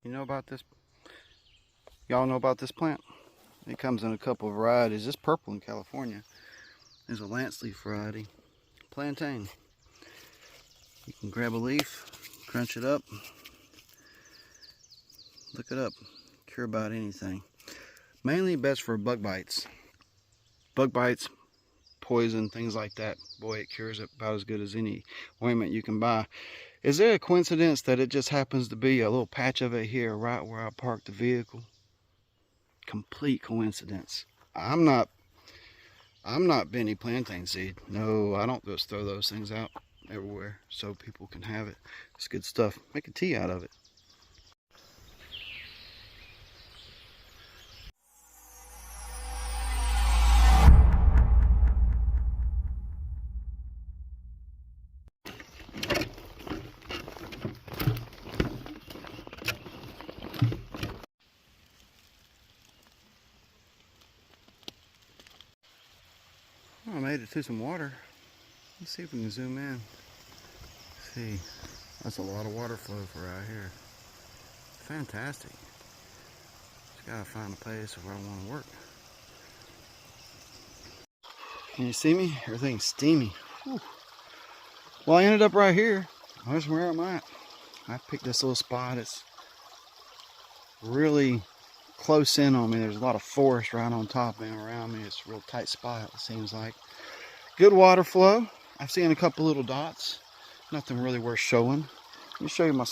You know about this? Y'all know about this plant? It comes in a couple of varieties. It's purple in California. There's a lance leaf variety. Plantain. You can grab a leaf, crunch it up, look it up. Cure about anything. Mainly best for bug bites. Bug bites, poison, things like that. Boy, it cures it about as good as any ointment you can buy. Is there a coincidence that it just happens to be a little patch of it here right where I parked the vehicle? Complete coincidence. I'm not Benny plantain seed. No, I don't just throw those things out everywhere so people can have it. It's good stuff. Make a tea out of it. I made it to some water. Let's see if we can zoom in. See, that's a lot of water flow for right here. Fantastic. Just gotta find a place where I want to work. Can you see me? Everything's steamy. Whew. Well, I ended up right here. That's where I'm at. I picked this little spot. It's really close in on me. There's a lot of forest right on top and around me. It's a real tight spot, it seems like. Good water flow. I've seen a couple little dots. Nothing really worth showing. Let me show you my...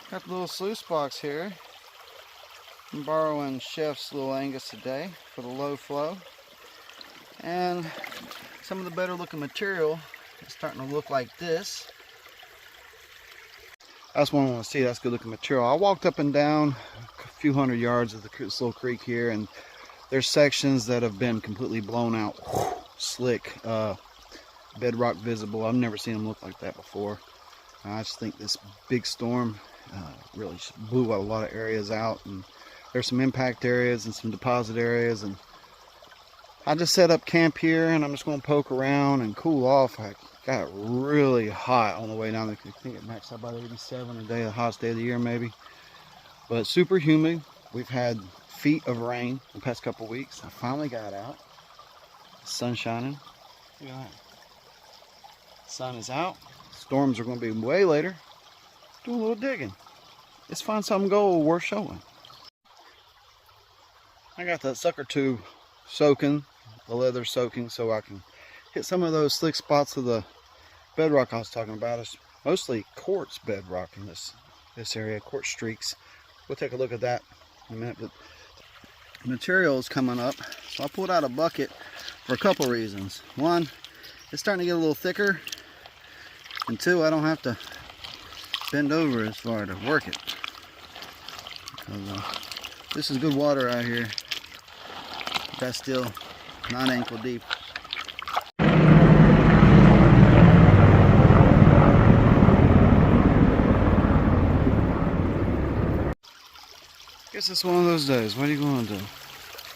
Got the little sluice box here. I'm borrowing Chef's little Angus today for the low flow. And some of the better looking material is starting to look like this. That's one I want to see. That's good looking material. I walked up and down a few hundred yards of this little creek here, and there's sections that have been completely blown out. Slick, bedrock visible. I've never seen them look like that before. I just think this big storm really blew a lot of areas out, and there's some impact areas and some deposit areas, and I just set up camp here and I'm just going to poke around and cool off. I got really hot on the way down. I think it maxed out about 87 a day, the hottest day of the year maybe, but super humid. We've had feet of rain the past couple weeks. I finally got out. The sun's shining. Look at that. Sun is out. Storms are going to be way later. Do a little digging. Let's find some gold worth showing. I got that sucker tube soaking, the leather soaking, so I can hit some of those slick spots of the bedrock I was talking about. It's mostly quartz bedrock in this area, quartz streaks. We'll take a look at that in a minute. But the material is coming up, so I pulled out a bucket for a couple reasons. One, it's starting to get a little thicker, and two, I don't have to bend over as far to work it. Because, this is good water out here. That's still not ankle deep. Guess it's one of those days. What are you going to do?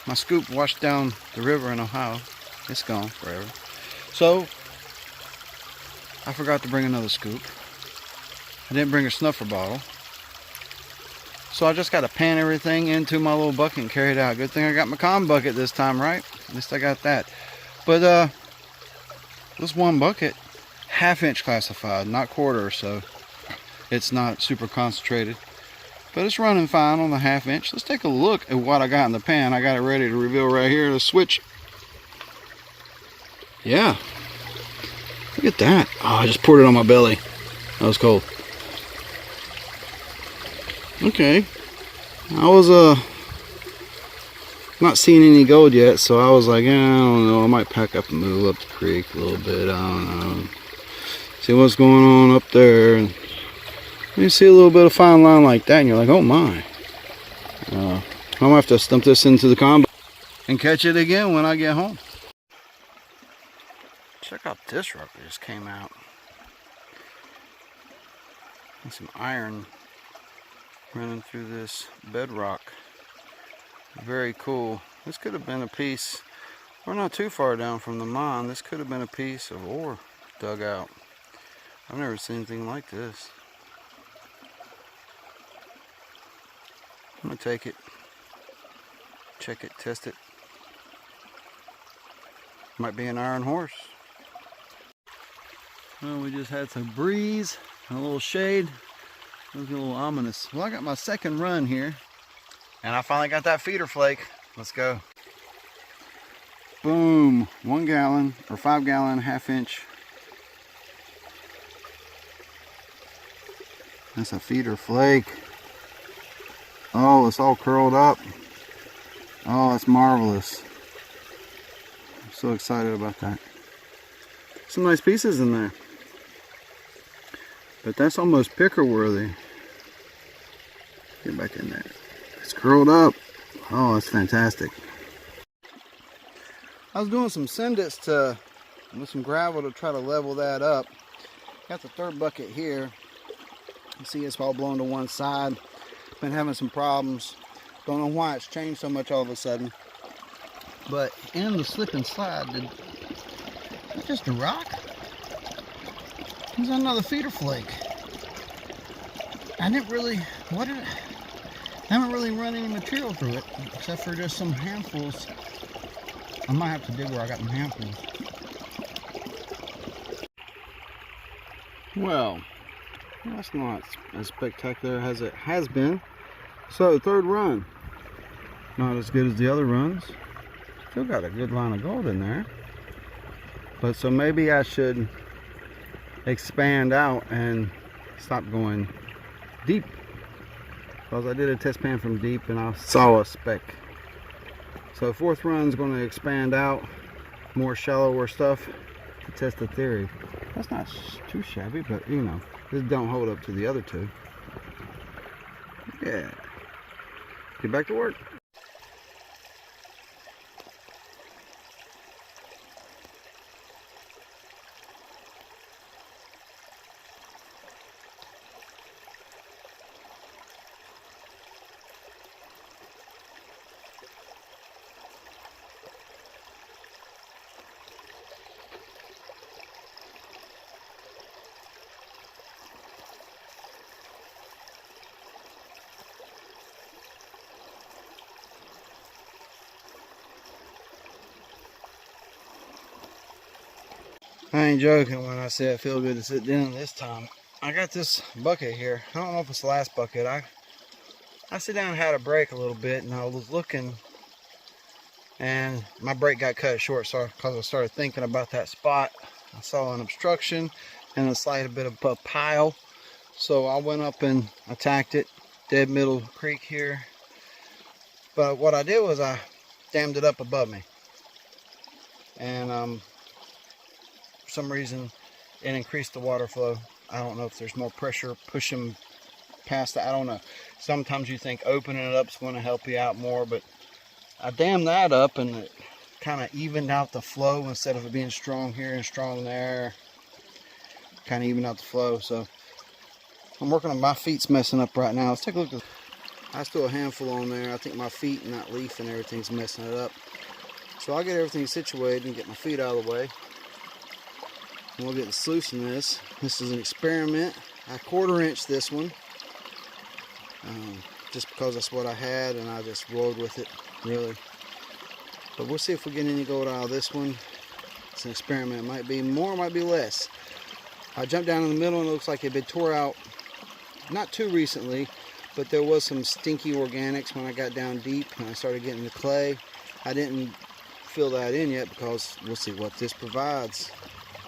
My scoop washed down the river in Ohio. It's gone forever. So I forgot to bring another scoop. I didn't bring a snuffer bottle. So I just got to pan everything into my little bucket and carry it out. Good thing I got my con bucket this time, right? At least I got that. But this one bucket, 1/2 inch classified, not quarter, so it's not super concentrated. But it's running fine on the 1/2 inch. Let's take a look at what I got in the pan. I got it ready to reveal right here. The switch. Yeah. Look at that. Oh, I just poured it on my belly. That was cold. Okay. I was not seeing any gold yet, so I was like, I don't know. I might pack up and move up the creek a little bit. I don't know. See what's going on up there. And you see a little bit of fine line like that, and you're like, oh my. I'm gonna have to stump this into the combo and catch it again when I get home. Check out this rock that just came out. And some iron running through this bedrock. Very cool. This could have been a piece, we're not too far down from the mine. This could have been a piece of ore dug out. I've never seen anything like this. I'm gonna take it, check it, test it. Might be an iron horse. Well, we just had some breeze and a little shade. It was a little ominous. Well, I got my second run here, and I finally got that feeder flake. Let's go. Boom, 1 gallon or 5 gallon, 1/2 inch. That's a feeder flake. Oh, it's all curled up. Oh, that's marvelous. I'm so excited about that. Some nice pieces in there. But that's almost picker worthy. Get back in there. It's curled up. Oh, that's fantastic. I was doing some send-its with some gravel to try to level that up. Got the 3rd bucket here. You see it's all blown to one side. Been having some problems. Don't know why it's changed so much all of a sudden. But in the slip and slide, is that just a rock? There's another feeder flake. I haven't really run any material through it, except for just some handfuls. I might have to dig where I got my handfuls. Well, that's not as spectacular as it has been. So, 3rd run. Not as good as the other runs. Still got a good line of gold in there. But so maybe I should expand out and stop going deep. Because I did a test pan from deep and I saw a speck. So 4th run is going to expand out, more shallower stuff to test the theory. That's not too shabby, but you know, this don't hold up to the other 2. Yeah. Get back to work. I ain't joking when I say it feels good to sit down this time. I got this bucket here. I don't know if it's the last bucket. I sit down and had a break a little bit, and I was looking, and my break got cut short because I started thinking about that spot. I saw an obstruction and a slight bit of a pile. So I went up and attacked it, dead middle creek here. But what I did was I dammed it up above me. And for some reason it increased the water flow. I don't know if there's more pressure pushing past that. I don't know. Sometimes you think opening it up is going to help you out more, but I dammed that up and it kind of evened out the flow. Instead of it being strong here and strong there, kind of evened out the flow. So I'm working on my feet's messing up right now. Let's take a look at this. I still a handful on there. I think my feet and that leaf and everything's messing it up. So I'll get everything situated and get my feet out of the way. And we'll get the sluicing this. This is an experiment. I 1/4 inch this one. Just because that's what I had and I just rolled with it, really. But we'll see if we get any gold out of this one. It's an experiment. It might be more, might be less. I jumped down in the middle and it looks like it had been tore out not too recently, but there was some stinky organics when I got down deep and I started getting the clay. I didn't fill that in yet because we'll see what this provides,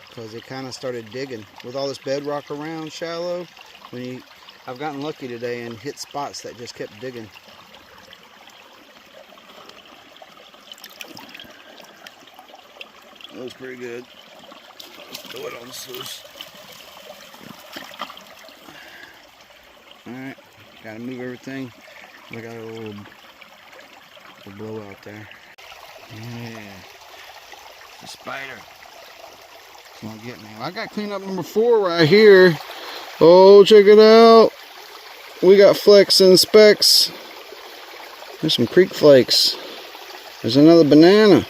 because it kind of started digging with all this bedrock around shallow. I've gotten lucky today and hit spots that just kept digging. That was pretty good. Throw it on the sluice. Alright, gotta move everything. We got a little blowout there. Yeah, the spider. It's gonna get me. I got cleanup number 4 right here. Oh, check it out. We got flecks and specks. There's some creek flakes. There's another banana.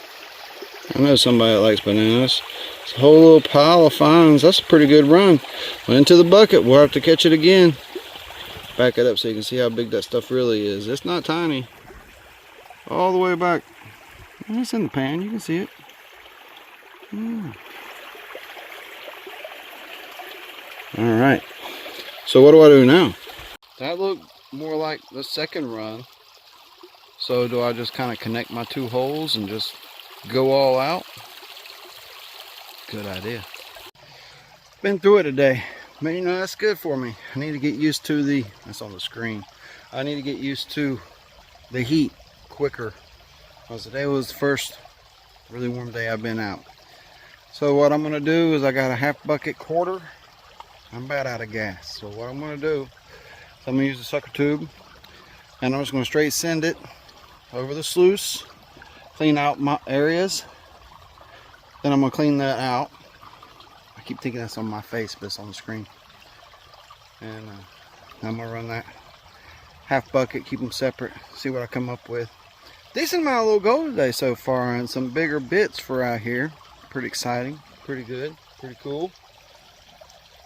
I know somebody that likes bananas. It's a whole little pile of fines. That's a pretty good run. Went into the bucket. We'll have to catch it again. back it up so you can see how big that stuff really is. It's not tiny. All the way back. It's in the pan, you can see it. Alright, so what do I do now? That looked more like the second run. So do I just kind of connect my two holes and just go all out? Good idea. Been through it today. But you know, that's good for me. I need to get used to the, that's on the screen. I need to get used to the heat quicker. Because today was the first really warm day I've been out. So what I'm going to do is I got a half bucket quarter. I'm about out of gas. So what I'm going to do is I'm going to use a sucker tube. And I'm just going to straight send it over the sluice. Clean out my areas. Then I'm going to clean that out. I keep thinking that's on my face, but it's on the screen. And I'm going to run that half bucket, keep them separate, see what I come up with. Decent amount of little gold today so far, and some bigger bits for out here. Pretty exciting, pretty good, pretty cool.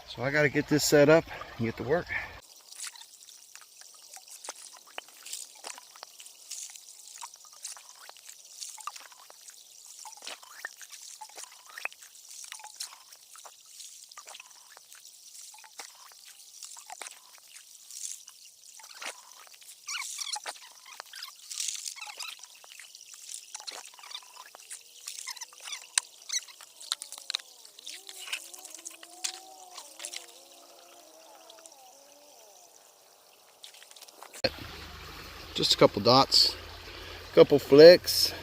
So I got to get this set up and get to work. Just a couple dots, a couple flicks,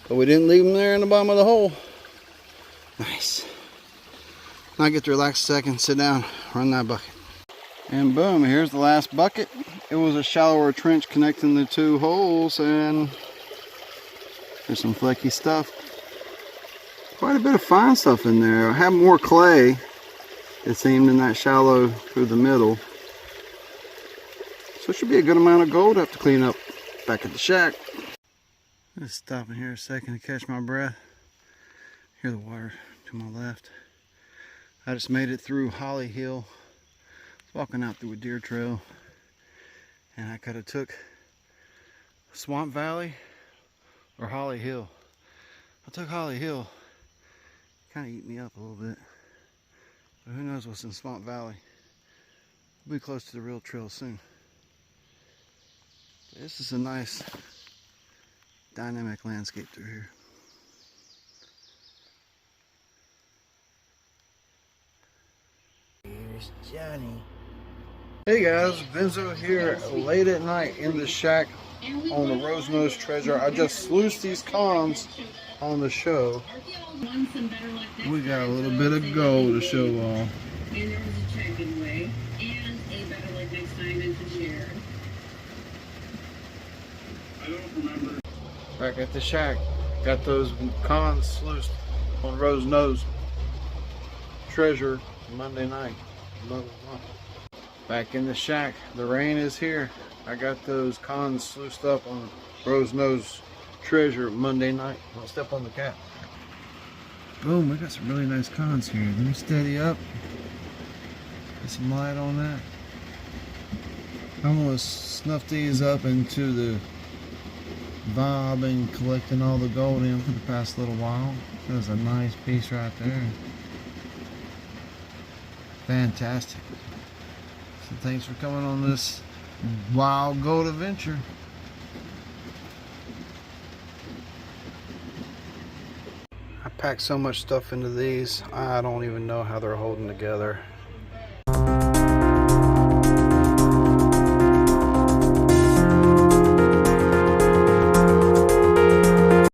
but we didn't leave them there in the bottom of the hole. Nice. Now I get to relax a second, sit down, run that bucket. And boom, here's the last bucket. It was a shallower trench connecting the two holes, and there's some flecky stuff. Quite a bit of fine stuff in there. I have more clay, it seemed, in that shallow through the middle. So it should be a good amount of gold I have to clean up back at the shack. Just stopping here a second to catch my breath. Hear the water to my left. I just made it through Holly Hill. I was walking out through a deer trail, and I could have took Swamp Valley or Holly Hill. I took Holly Hill. Kind of eat me up a little bit. But who knows what's in Swamp Valley. We'll be close to the real trail soon. This is a nice dynamic landscape through here. Here's Johnny. Hey guys, Benzo here late at night in the shack on the Rose Nose Treasure. I just sluiced these cons on the show. We got a little bit of gold to show off. And there was a check giveaway and a better luck next time and to share. I don't remember. Back at the shack, got those cons sluiced on Rose Nose Treasure Monday night. Back in the shack, the rain is here. I got those cons sluiced up on Rose Nose Treasure Monday night. I'll step on the cap. Boom, we got some really nice cons here. Let me steady up. Get some light on that. I'm gonna snuff these up into the vibe and collecting all the gold in for the past little while. That's a nice piece right there. Fantastic. So thanks for coming on this wild gold adventure. I packed so much stuff into these, I don't even know how they're holding together.